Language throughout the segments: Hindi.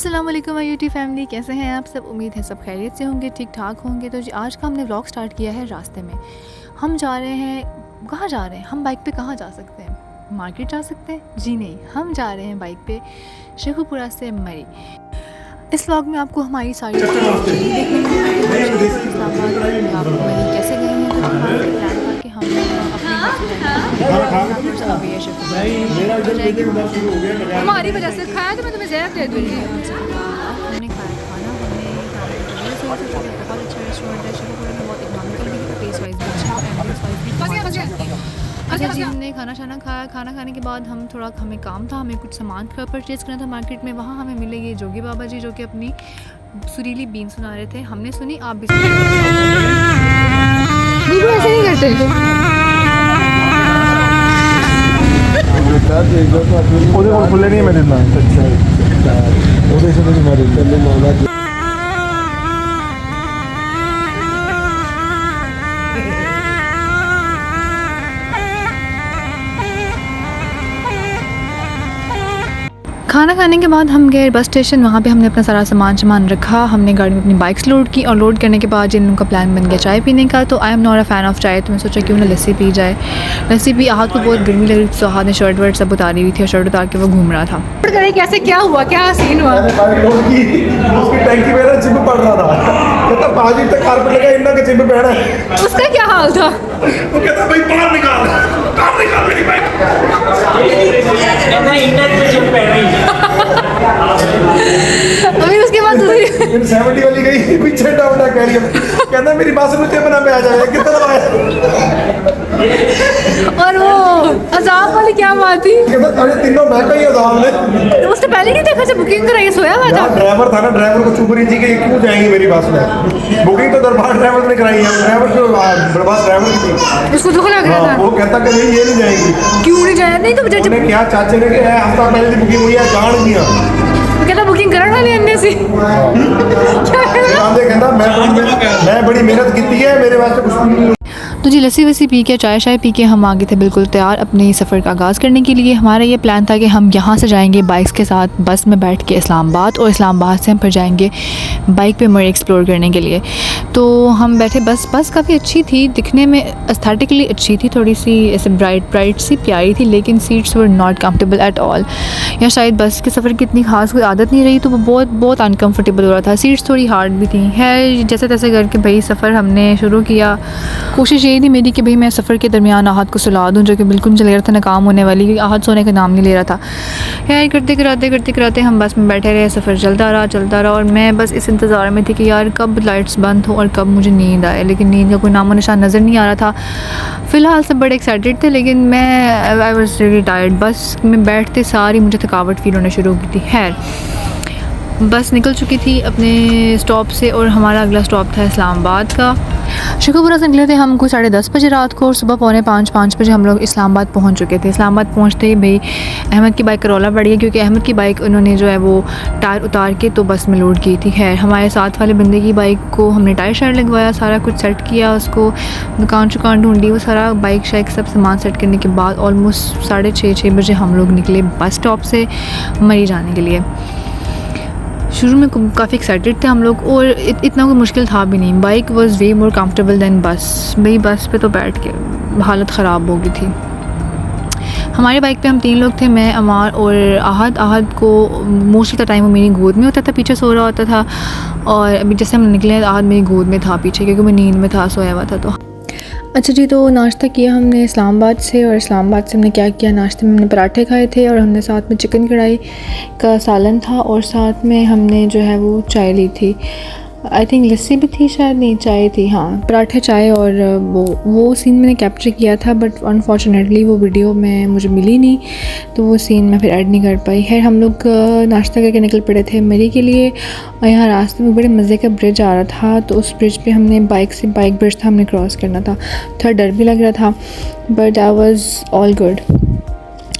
अस्सलाम वालेकुम यूट्यूब फैमिली, कैसे हैं आप सब। उम्मीद है सब खैरियत से होंगे, ठीक ठाक होंगे। तो जी आज का हमने व्लॉग स्टार्ट किया है रास्ते में। हम जा रहे हैं, कहाँ जा रहे हैं हम? बाइक पे कहाँ जा सकते हैं? मार्केट जा सकते हैं? जी नहीं, हम जा रहे हैं बाइक पे शेखुपुरा से मरी। इस व्लॉग में आपको हमारी सारी देखने मिलेगी। आप मरी कैसे गए हैं, तो प्लान करके हम हमारी वजह से खाया तो मैं तुम्हें ज़्यादा दे दूँगी। हमने खाया खाना, बहुत अच्छा रेस्टोरेंट है शेखुपुरा में, बहुत इकोनॉमिकल भी है, टेस्ट वाइज भी अच्छा है, एम्बियंस वाइज भी बहुत अच्छा है। अच्छा जी, हमने खाना खाया। खाना खाने के बाद हमें काम था, हमें कुछ सामान परचेज़ करना था मार्केट में। वहाँ हमें मिले ये जोगी बाबा जी, जो कि अपनी सुरीली बीन सुना रहे थे। हमने सुनी, आप भी ऐसे नहीं करते। खुले नहीं मैं देना खाना खाने के बाद हम गए बस स्टेशन। वहाँ पे हमने अपना सारा सामान रखा। हमने गाड़ी में अपनी बाइक्स लोड की और लोड करने के बाद जिन लोगों का प्लान बन गया चाय पीने का। तो I am not a fan of चाय, तो मैं सोचा क्यों ना लस्सी पी जाए। लस्सी पी, आहत को बहुत गर्मी लग रही थी, तो आहत ने शर्ट वर्ट सब उतारी हुई थी और शर्ट उतार के वो घूम रहा था। कैसे क्या हुआ, क्या सीन हुआ? उसकी टैंकी में ना चिप पड़ रहा था, कहता 5 दिन तक कारपेट लगा, इतना का चिप पहना है। उसका क्या हाल था? वो कहता भाई बाहर निकाल मेरी बाइक। अभी उसके बाद 70 वाली गई पीछे डाउन कह रही है, कहता मेरी बात सुनते बना पे आ जाए कितना आया। और वो अजाब वाली क्या बात थी? अरे तीनों मैं कहीं अजाब ने उसने पहले नहीं देखा जब बुकिंग कराई, सोया हुआ था। ड्राइवर था ना, ड्राइवर को चुप रही थी कि क्यों जाएंगी मेरी बस में। बुकिंग तो दरबार ड्राइवर ने कराई है, ड्राइवर को बस ड्राइवर की थी, उसको दुख लग रहा था। वो कहता कि नहीं ये नहीं जाएंगी। क्यों नहीं जाया? नहीं तो उन्होंने क्या चाचे ने कि हफ्ता पहले की बुकिंग हुई है, जान दिया। वो कहता बुकिंग करने वाले अंदर से कहता मैं बड़ी मेहनत की है, मेरे वास्ते कुछ नहीं। तो जी लस्सी वस्सी पी के, चाय पी के हम आगे थे बिल्कुल तैयार अपने सफ़र का आगाज़ करने के लिए। हमारा ये प्लान था कि हम यहाँ से जाएंगे बाइक्स के साथ बस में बैठ के इस्लामाबाद, और इस्लामाबाद से हम फिर जाएंगे बाइक पे मरी एक्सप्लोर करने के लिए। तो हम बैठे, बस काफ़ी अच्छी थी, दिखने में एस्थेटिकली अच्छी थी, थोड़ी सी ऐसे ब्राइट सी प्यारी थी, लेकिन seats were not comfortable at all. या शायद बस के सफ़र की इतनी खास कोई आदत नहीं रही, तो वो बहुत अनकम्फर्टेबल हो रहा था। सीट्स थोड़ी हार्ड भी थी। है जैसे तैसे करके भाई सफ़र हमने शुरू किया। कोशिश यही थी मेरी कि भाई मैं सफ़र के दरमियान आहत को सुला दूँ, जो कि बिल्कुल मुझे लग रहा था नाकाम होने वाली, क्योंकि आहत सोने का नाम नहीं ले रहा था। खैर करते कराते हम बस में बैठे रहे, सफ़र चलता रहा और मैं बस इस इंतज़ार में थी कि यार कब लाइट्स बंद हो और कब मुझे नींद आए, लेकिन नींद का कोई नामो निशान नज़र नहीं आ रहा था। फ़िलहाल सब बड़े एक्साइटेड थे, लेकिन मैं आई वॉज रियली टायर्ड। बस में बैठते सारी मुझे थकावट फ़ील होना शुरू की थी। खैर बस निकल चुकी थी अपने स्टॉप से और हमारा अगला स्टॉप था इस्लामाबाद का। शेखुपुरा से निकले थे हम कोई 10:30 बजे रात को, और सुबह 4:45 बजे हम लोग इस्लामाबाद पहुंच चुके थे। इस्लामाबाद पहुंचते ही भाई अहमद की बाइक का रौला बढ़ गया, क्योंकि अहमद की बाइक उन्होंने जो है वो टायर उतार के तो बस में लोड की थी। खैर हमारे साथ वाले बंदे की बाइक को हमने टायर शायर लगवाया, सारा कुछ सेट किया, उसको दुकान ढूंढी, वो सारा बाइक शाइक सब सामान सेट करने के बाद ऑलमोस्ट 6:30 बजे हम लोग निकले बस स्टॉप से मरी जाने के लिए। शुरू में काफ़ी एक्साइटेड थे हम लोग, और इतना कोई मुश्किल था भी नहीं। Bike was way more comfortable than bus. भाई बस पे तो बैठ के हालत ख़राब हो गई थी। हमारे बाइक पे हम 3 लोग थे, मैं, अमार और आहद को मोस्ट ऑफ द टाइम वो मेरी गोद में होता था, पीछे सो रहा होता था। और अभी जैसे हम निकले आहद मेरी गोद में था पीछे, क्योंकि मैं नींद में था, सोया हुआ था। तो अच्छा जी, तो नाश्ता किया हमने इस्लामाबाद से, और इस्लामाबाद से हमने क्या किया, नाश्ते में हमने पराठे खाए थे, और हमने साथ में चिकन कढ़ाई का सालन था, और साथ में हमने जो है वो चाय ली थी। आई थिंक लस्सी भी थी, शायद नहीं चाय थी, हाँ पराठे चाय। और वो सीन मैंने कैप्चर किया था, बट अनफॉर्चुनेटली वो वीडियो में मुझे मिली नहीं, तो वो सीन मैं फिर ऐड नहीं कर पाई। खैर हम लोग नाश्ता करके निकल पड़े थे मरी के लिए, और यहाँ रास्ते में बड़े मज़े का ब्रिज आ रहा था, तो उस ब्रिज पे हमने बाइक ब्रिज था, हमने क्रॉस करना था। थोड़ा डर भी लग रहा था, but I was all good.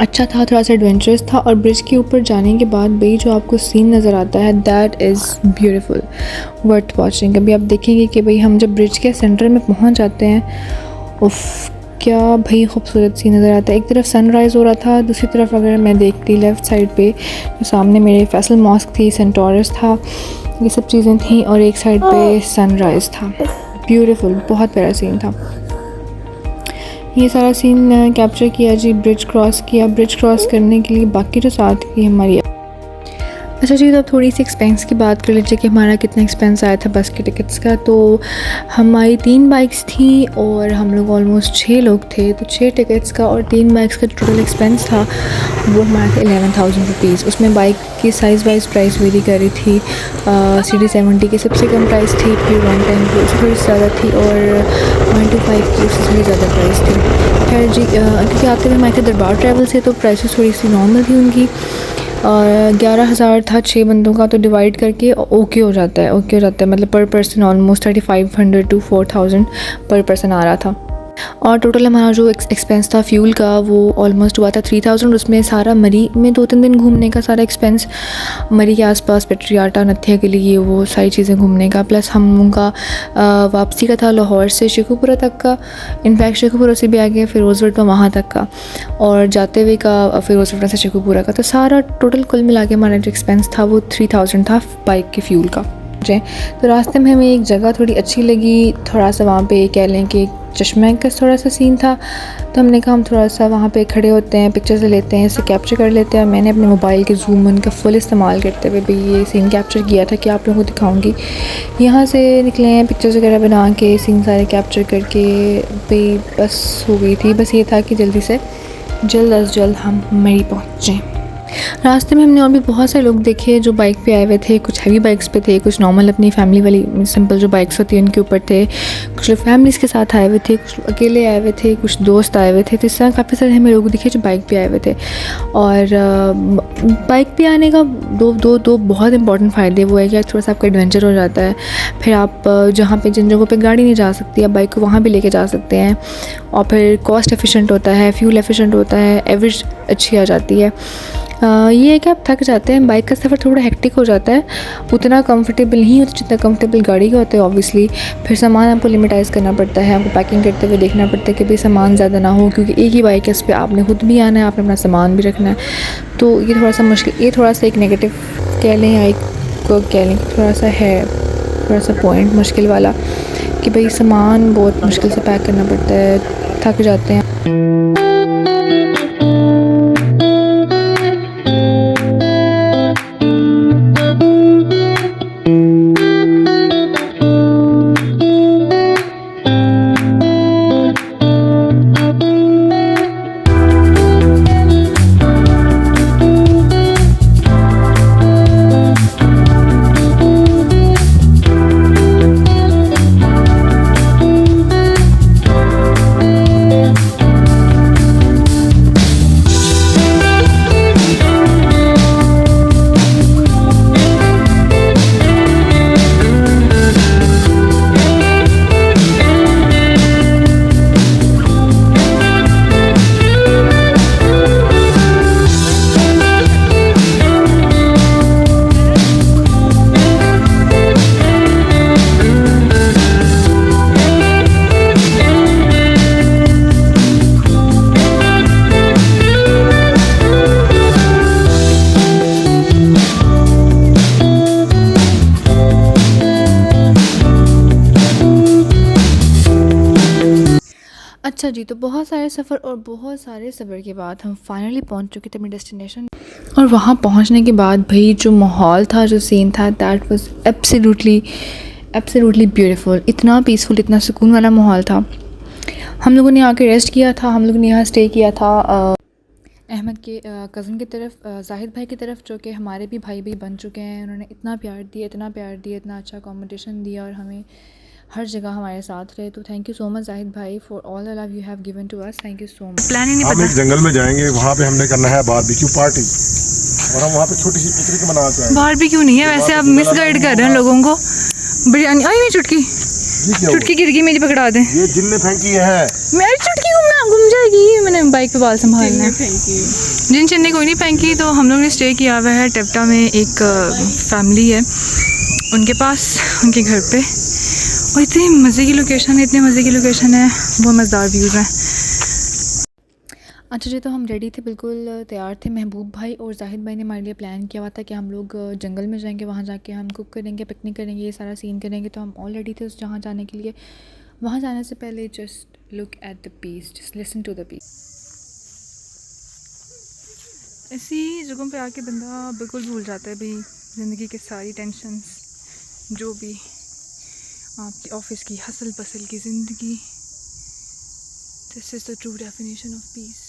अच्छा था, थोड़ा सा एडवेंचरस था। और ब्रिज के ऊपर जाने के बाद भाई जो आपको सीन नज़र आता है, that is beautiful, worth watching. अभी आप देखेंगे कि भाई हम जब ब्रिज के सेंटर में पहुंच जाते हैं, उफ क्या भाई खूबसूरत सी नज़र आता है। एक तरफ सनराइज़ हो रहा था, दूसरी तरफ अगर मैं देखती लेफ़्ट साइड पे तो सामने मेरे फैसल मॉस्क थी, सेंट टॉरस था, ये सब चीज़ें थी, और एक साइड पे सनराइज़ था। ब्यूटीफुल, बहुत प्यारा सीन था। ये सारा सीन कैप्चर किया जी। ब्रिज क्रॉस किया। ब्रिज क्रॉस करने के लिए बाकी जो साथ की हमारी। अच्छा जी, तो अब थोड़ी सी एक्सपेंस की बात कर लीजिए कि हमारा कितना एक्सपेंस आया था बस के टिकट्स का। तो हमारी 3 बाइक्स थी और हम लोग ऑलमोस्ट 6 लोग थे, तो 6 टिकट्स का और 3 बाइक्स का टोटल एक्सपेंस था वो हमारा था 11,000 रुपीज़। उसमें बाइक की साइज़ वाइज प्राइस वेरी कर रही थी। CD70 की सबसे कम प्राइस थी, फिर 110 की उससे थोड़ी ज़्यादा थी, और 125 की उससे थोड़ी ज़्यादा प्राइस थी। खैर जी, क्योंकि आते हुए हमारे दरबार ट्रैवल से तो प्राइसेस थोड़ी सी नॉर्मल थी उनकी। और 11,000 था 6 बंदों का, तो डिवाइड करके ओके हो जाता है, मतलब पर पर्सन ऑलमोस्ट 3,500 to 4,000 पर पर्सन आ रहा था। और टोटल हमारा जो एक्सपेंस था फ्यूल का वो ऑलमोस्ट हुआ था 3,000। उसमें सारा मरी में 2-3 दिन घूमने का सारा एक्सपेंस, मरी के आसपास पेट्रियाटा नथिया के लिए वो सारी चीज़ें घूमने का, प्लस हम लोगों का वापसी का था लाहौर से शेखुपुरा तक का, इनफैक्ट शेखुपुरा से भी आगे फिरोज़वट में वहाँ तक का, और जाते हुए का फिरोज़वट से शेखुपुरा का। तो सारा टोटल कुल मिला के हमारा जो एक्सपेंस था वो 3,000 था बाइक के फ्यूल का। तो रास्ते में हमें एक जगह थोड़ी अच्छी लगी, थोड़ा सा वहाँ पे कह लें कि चश्मे का थोड़ा सा सीन था, तो हमने कहा हम थोड़ा सा वहाँ पे खड़े होते हैं, पिक्चर्स लेते हैं, इसे कैप्चर कर लेते हैं। मैंने अपने मोबाइल के जूम इन का फुल इस्तेमाल करते हुए भी ये सीन कैप्चर किया था कि आप लोगों को दिखाऊंगी। यहाँ से निकले हैं पिक्चर्स वगैरह बना के, सीन सारे कैप्चर करके भी बस हो गई थी। बस ये था कि जल्दी से जल्द अज जल्द हम मरी पहुँचें। रास्ते में हमने और भी बहुत सारे लोग देखे जो बाइक पे आए हुए थे। कुछ हैवी बाइक्स पे थे, कुछ नॉर्मल अपनी फैमिली वाली सिंपल जो बाइक्स होती हैं उनके ऊपर थे, कुछ लोग फैमिलीज़ के साथ आए हुए थे, कुछ लोग अकेले आए हुए थे, कुछ दोस्त आए हुए थे। तो इस तरह काफ़ी सारे हमें लोग दिखे जो बाइक पे आए हुए थे। और बाइक पे आने का दो बहुत इंपॉर्टेंट फ़ायदे वो है कि थोड़ा सा आपका एडवेंचर हो जाता है। फिर आप जहाँ पे जिन जगहों पे गाड़ी नहीं जा सकती आप बाइक को वहाँ भी लेके जा सकते हैं, और फिर कॉस्ट एफिशिएंट होता है, फ्यूल एफिशिएंट होता है, एवरेज अच्छी आ जाती है। ये है कि आप थक जाते हैं, बाइक का सफ़र थोड़ा हेक्टिक हो जाता है, उतना कंफर्टेबल नहीं होता जितना कंफर्टेबल गाड़ी का होता है ऑब्वियसली। फिर सामान आपको लिमिटाइज़ करना पड़ता है, आपको पैकिंग करते हुए देखना पड़ता है कि भाई सामान ज़्यादा ना हो, क्योंकि एक ही बाइक है, इस पर आपने खुद भी आना है, आपने अपना सामान भी रखना है। तो ये थोड़ा सा मुश्किल, ये थोड़ा सा एक नेगेटिव कह लें या एक कह लें थोड़ा सा है, थोड़ा सा पॉइंट मुश्किल वाला कि भाई सामान बहुत मुश्किल से पैक करना पड़ता है, थक जाते हैं। अच्छा जी, तो बहुत सारे सफ़र और बहुत सारे सफ़र के बाद हम फाइनली पहुंच चुके थे अपनी डेस्टिनेशन। और वहां पहुंचने के बाद भाई जो माहौल था, जो सीन था, दैट वाज एब्सोल्युटली ब्यूटीफुल। इतना पीसफुल, इतना सुकून वाला माहौल था। हम लोगों ने आके रेस्ट किया था, हम लोगों ने यहाँ स्टे किया था अहमद के कज़न की तरफ, जाहिद भाई की तरफ, जो कि हमारे भी भाई बन चुके हैं। उन्होंने इतना प्यार दिया, इतना अच्छा अकोमोडेशन दिया और हमें हर जगह हमारे साथ रहे। तो thank you so much Zahid भाई for all the love you have given to us. Thank you so much. Plan ही नहीं हम एक जंगल में जाएंगे, वहाँ पे हमने करना है बारबेक्यू पार्टी, और हम वहाँ पे छोटी सी पिकनिक मनाते हैं। बारबेक्यू नहीं है वैसे, आप मिस गाइड कर रहे हैं लोगों को। बिरयानी आई नहीं, चुटकी गिर गई मेरी, पकड़ा दें। ये जिन ने फेंकी है, मेरी चुटकी घूम जाएगी। मैंने बाइक पे बाल संभालना है। जिन चिन्ने कोई नहीं फेंकी। तो हम लोग ने स्टे किया हुआ है टेप्टा में, एक फैमिली है उनके पास, उनके घर पे। और इतनी मज़े की लोकेशन है, वो मज़ेदार व्यूज़ हैं। अच्छा जी, तो हम रेडी थे, बिल्कुल तैयार थे। महबूब भाई और जाहिद भाई ने हमारे लिए प्लान किया हुआ था कि हम लोग जंगल में जाएंगे, वहाँ जाके हम कुक करेंगे, पिकनिक करेंगे, ये सारा सीन करेंगे। तो हम ऑल रेडी थे उस जहाँ जाने के लिए। वहाँ जाने से पहले just look at the piece, just listen to the piece. ऐसी जगहों पे आके बंदा बिल्कुल भूल जाता है भाई ज़िंदगी के सारी टेंशन्स, जो भी आपकी ऑफिस की हसल पसल की ज़िंदगी। This is the true definition of peace.